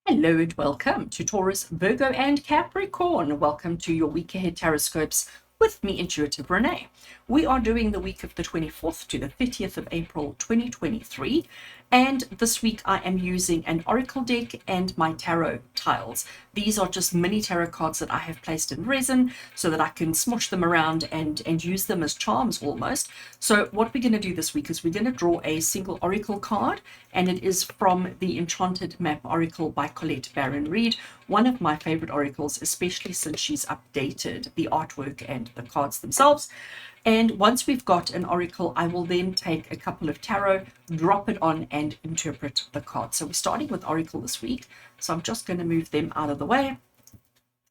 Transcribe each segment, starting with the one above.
Hello and welcome to Taurus, Virgo and Capricorn. Welcome to your week ahead TarotScopes with me, Intuitive Rene. We are doing the week of the 24th to the 30th of April 2023. And this week I am using an oracle deck and my tarot tiles. These are just mini tarot cards that I have placed in resin so that I can smush them around and use them as charms almost. So what we're going to do this week is we're going to draw a single oracle card, and it is from the Enchanted Map Oracle by Colette Baron-Reid, one of my favorite oracles, especially since she's updated the artwork and the cards themselves. And once we've got an oracle, I will then take a couple of tarot, drop it on, and interpret the cards. So we're starting with oracle this week. So I'm just going to move them out of the way.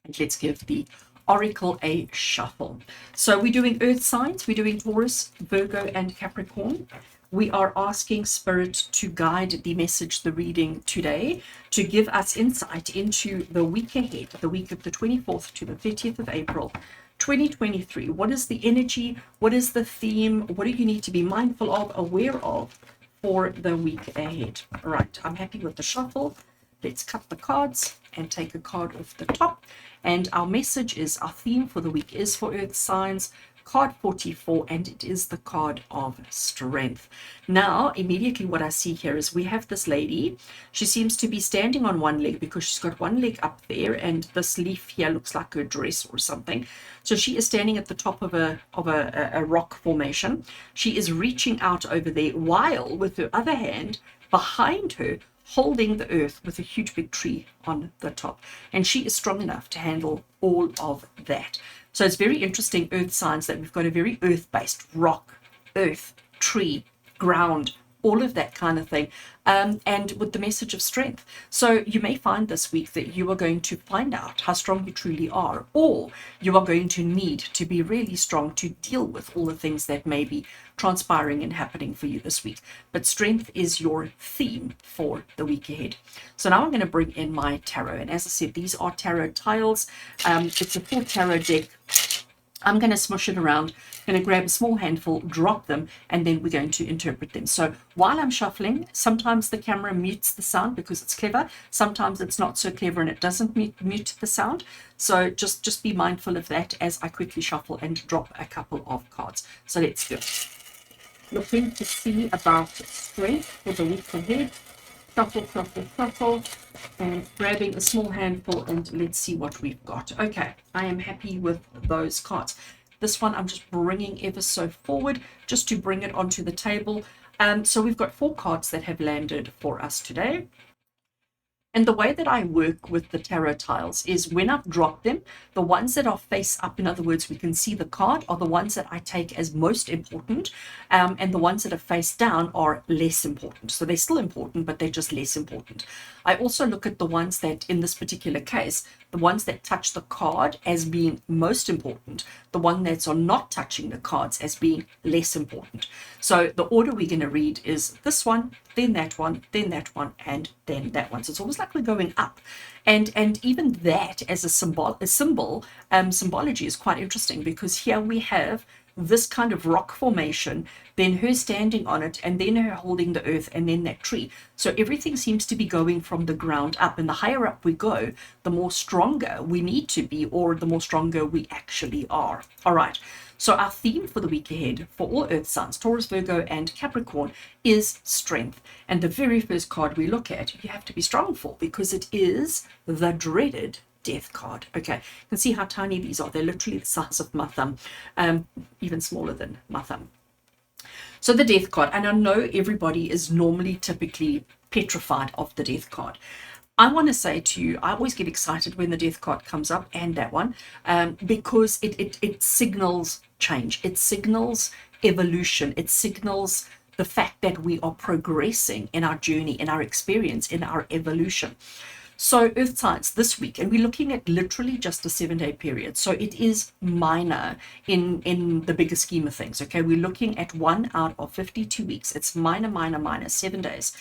And let's give the oracle a shuffle. So we're doing earth signs. We're doing Taurus, Virgo, and Capricorn. We are asking Spirit to guide the message, the reading today, to give us insight into the week ahead, the week of the 24th to the 30th of April, 2023. What is the energy? What is the theme? What do you need to be mindful of, aware of for the week ahead? All right, I'm happy with the shuffle. Let's cut the cards and take a card off the top. And our message is, our theme for the week is for earth signs, card 44, and it is the card of strength. Now, immediately what I see here is we have this lady. She seems to be standing on one leg because she's got one leg up there, and this leaf here looks like her dress or something. So she is standing at the top of a rock formation. She is reaching out over there, while with her other hand behind her, holding the earth with a huge big tree on the top. And she is strong enough to handle all of that. So it's very interesting, earth signs, that we've got a very earth-based rock, earth, tree, ground, all of that kind of thing, and with the message of strength. So you may find this week that you are going to find out how strong you truly are, or you are going to need to be really strong to deal with all the things that may be transpiring and happening for you this week. But strength is your theme for the week ahead. So now I'm going to bring in my tarot, and as I said, these are tarot tiles. It's a full tarot deck. I'm going to smush it around, going to grab a small handful, drop them, and then we're going to interpret them. So while I'm shuffling, sometimes the camera mutes the sound because it's clever. Sometimes it's not so clever and it doesn't mute the sound. So just be mindful of that as I quickly shuffle and drop a couple of cards. So let's go. Looking to see about strength for the week ahead. Shuffle, shuffle, shuffle, and grabbing a small handful, and let's see what we've got. Okay, I am happy with those cards. This one I'm just bringing ever so forward just to bring it onto the table. So we've got 4 cards that have landed for us today. And the way that I work with the tarot tiles is when I've dropped them, the ones that are face up, in other words, we can see the card, are the ones that I take as most important, and the ones that are face down are less important. So they're still important, but they're just less important. I also look at the ones that, in this particular case, the ones that touch the card as being most important, the one that's are not touching the cards as being less important. So the order we're going to read is this one, then that one, then that one, and then that one. So it's almost like we're going up. And even that as a symbology is quite interesting, because here we have this kind of rock formation, then her standing on it, and then her holding the earth, and then that tree. So everything seems to be going from the ground up, and the higher up we go, the more stronger we need to be, or the more stronger we actually are. All right. So our theme for the week ahead for all earth signs, Taurus, Virgo, and Capricorn, is strength. And the very first card we look at, you have to be strong for, because it is the dreaded Death card. Okay, you can see how tiny these are. They're literally the size of my thumb, even smaller than my thumb. So the Death card, and I know everybody is normally typically petrified of the Death card. I want to say to you, I always get excited when the Death card comes up, and that one, because it signals change. It signals evolution. It signals the fact that we are progressing in our journey, in our experience, in our evolution. So earth signs this week, and we're looking at literally just a 7-day period. So it is minor in the bigger scheme of things. Okay, we're looking at 1 out of 52 weeks. It's minor, 7 days.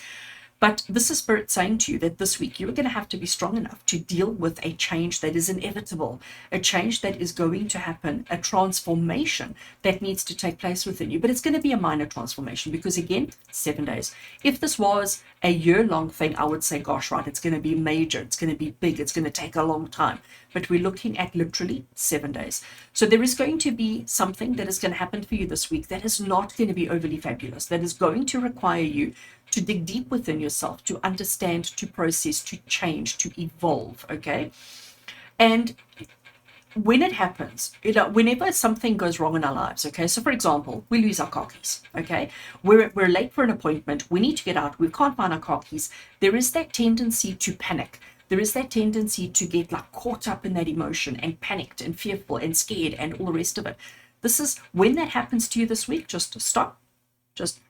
But this is Spirit saying to you that this week you are going to have to be strong enough to deal with a change that is inevitable, a change that is going to happen, a transformation that needs to take place within you. But it's going to be a minor transformation because, again, 7 days. If this was a year-long thing, I would say, gosh, right, it's going to be major, it's going to be big, it's going to take a long time. But we're looking at literally 7 days. So there is going to be something that is going to happen for you this week that is not going to be overly fabulous, that is going to require you to dig deep within yourself, to understand, to process, to change, to evolve, okay? And when it happens, whenever something goes wrong in our lives, okay, so for example, we lose our car keys, okay, we're late for an appointment, we need to get out, we can't find our car keys, there is that tendency to panic. There is that tendency to get like caught up in that emotion and panicked and fearful and scared and all the rest of it. This is when that happens to you this week, just stop, just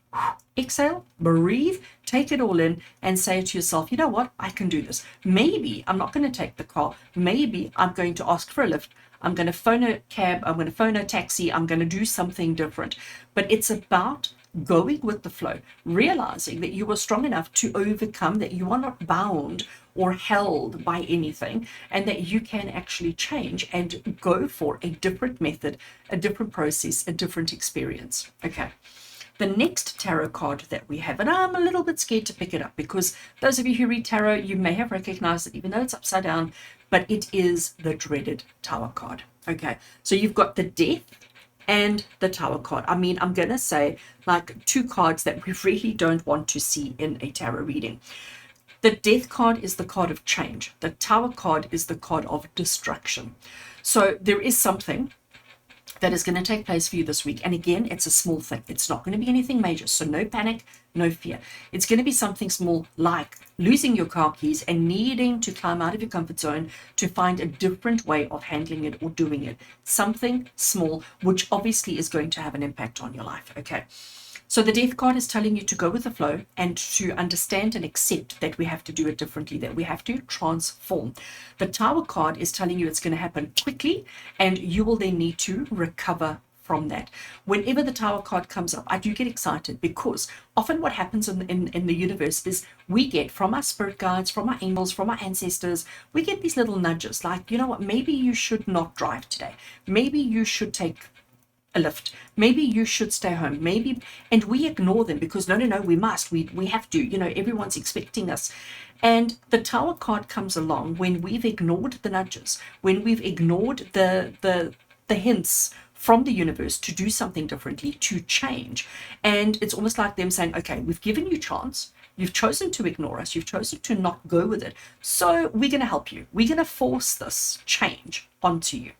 exhale, breathe, take it all in and say to yourself, you know what, I can do this. Maybe I'm not going to take the car. Maybe I'm going to ask for a lift. I'm going to phone a cab. I'm going to phone a taxi. I'm going to do something different. But it's about going with the flow, realizing that you are strong enough to overcome, that you are not bound or held by anything, and that you can actually change and go for a different method, a different process, a different experience. Okay. The next tarot card that we have, and I'm a little bit scared to pick it up because those of you who read tarot, you may have recognized it even though it's upside down, but it is the dreaded Tower card. Okay, so you've got the Death and the Tower card. I mean, I'm going to say like two cards that we really don't want to see in a tarot reading. The Death card is the card of change. The Tower card is the card of destruction. So there is something that is going to take place for you this week. And again, it's a small thing. It's not going to be anything major. So no panic, no fear. It's going to be something small like losing your car keys and needing to climb out of your comfort zone to find a different way of handling it or doing it. Something small, which obviously is going to have an impact on your life. Okay. So the Death card is telling you to go with the flow and to understand and accept that we have to do it differently, that we have to transform. The Tower card is telling you it's going to happen quickly and you will then need to recover from that. Whenever the Tower card comes up, I do get excited because often what happens in the universe is we get from our spirit guides, from our angels, from our ancestors, we get these little nudges like, you know what, maybe you should not drive today. Maybe you should take a lift. Maybe you should stay home. Maybe, and we ignore them because no, we must. We have to. You know, everyone's expecting us. And the Tower card comes along when we've ignored the nudges, when we've ignored the hints from the universe to do something differently, to change. And it's almost like them saying, okay, we've given you a chance. You've chosen to ignore us. You've chosen to not go with it. So we're going to help you. We're going to force this change onto you.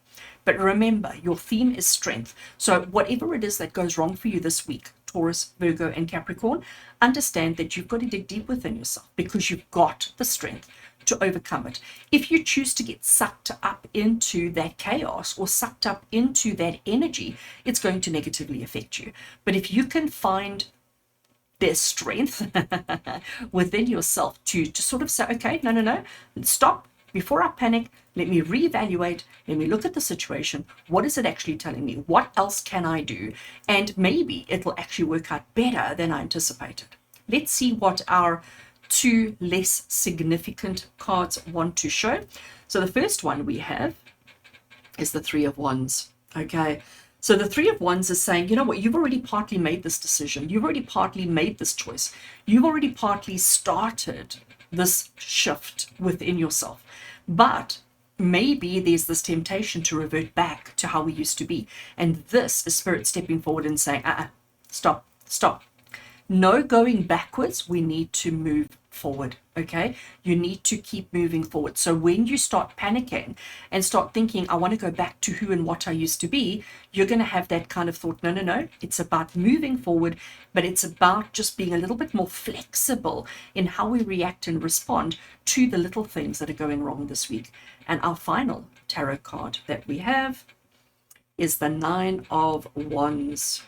But remember, your theme is strength. So whatever it is that goes wrong for you this week, Taurus, Virgo, and Capricorn, understand that you've got to dig deep within yourself because you've got the strength to overcome it. If you choose to get sucked up into that chaos or sucked up into that energy, it's going to negatively affect you. But if you can find there's strength within yourself to sort of say, okay, no, stop. Before I panic, let me reevaluate, let me look at the situation. What is it actually telling me? What else can I do? And maybe it'll actually work out better than I anticipated. Let's see what our two less significant cards want to show. So the first one we have is the Three of Wands. Okay. So the Three of Wands is saying, you know what, you've already partly made this decision. You've already partly made this choice. You've already partly started this shift within yourself. But maybe there's this temptation to revert back to how we used to be. And this is Spirit stepping forward and saying, stop. No going backwards. We need to move forward. Okay, you need to keep moving forward. So when you start panicking and start thinking, I want to go back to who and what I used to be, you're going to have that kind of thought. No, it's about moving forward, but it's about just being a little bit more flexible in how we react and respond to the little things that are going wrong this week. And our final tarot card that we have is the Nine of Wands.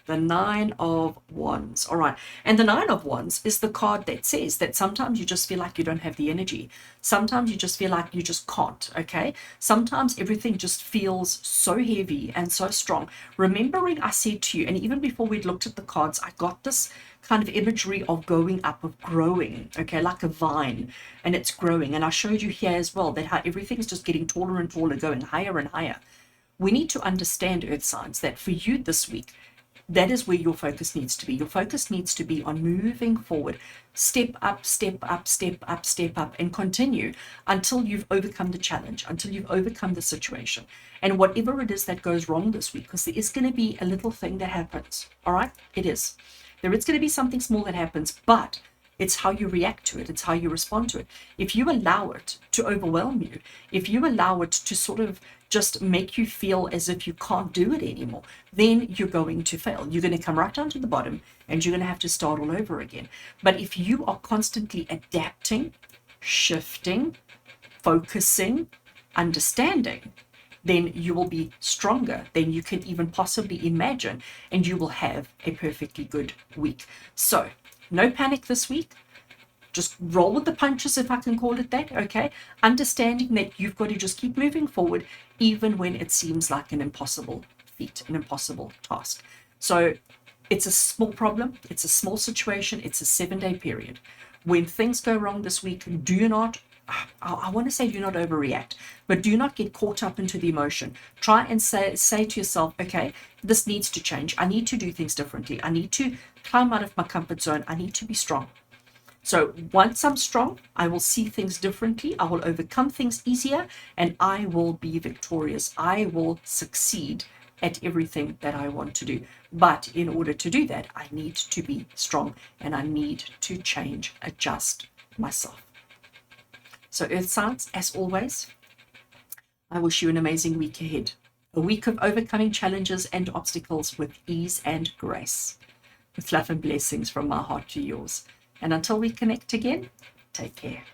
The Nine of Wands. All right. And the Nine of Wands is the card that says that sometimes you just feel like you don't have the energy. Sometimes you just feel like you just can't. Okay. Sometimes everything just feels so heavy and so strong. Remembering I said to you, and even before we'd looked at the cards, I got this kind of imagery of going up, of growing, okay, like a vine, and it's growing. And I showed you here as well that how everything's just getting taller and taller, going higher and higher. We need to understand, earth signs, that for you this week, that is where your focus needs to be. Your focus needs to be on moving forward, step up, step up, step up, step up, and continue until you've overcome the challenge, until you've overcome the situation. And whatever it is that goes wrong this week, because there is going to be a little thing that happens, all right? It is. There is going to be something small that happens, but it's how you react to it. It's how you respond to it. If you allow it to overwhelm you, if you allow it to sort of just make you feel as if you can't do it anymore, then you're going to fail. You're going to come right down to the bottom and you're going to have to start all over again. But if you are constantly adapting, shifting, focusing, understanding, then you will be stronger than you can even possibly imagine, and you will have a perfectly good week. So no panic this week. Just roll with the punches, if I can call it that, okay? Understanding that you've got to just keep moving forward, even when it seems like an impossible feat, an impossible task. So it's a small problem, it's a small situation, it's a 7-day period. When things go wrong this week, do not, I want to say do not overreact, but do not get caught up into the emotion. Try and say to yourself, okay, this needs to change. I need to do things differently. I need to climb out of my comfort zone. I need to be strong. So once I'm strong, I will see things differently. I will overcome things easier, and I will be victorious. I will succeed at everything that I want to do. But in order to do that, I need to be strong, and I need to change, adjust myself. So earth signs, as always, I wish you an amazing week ahead. A week of overcoming challenges and obstacles with ease and grace. With love and blessings from my heart to yours. And until we connect again, take care.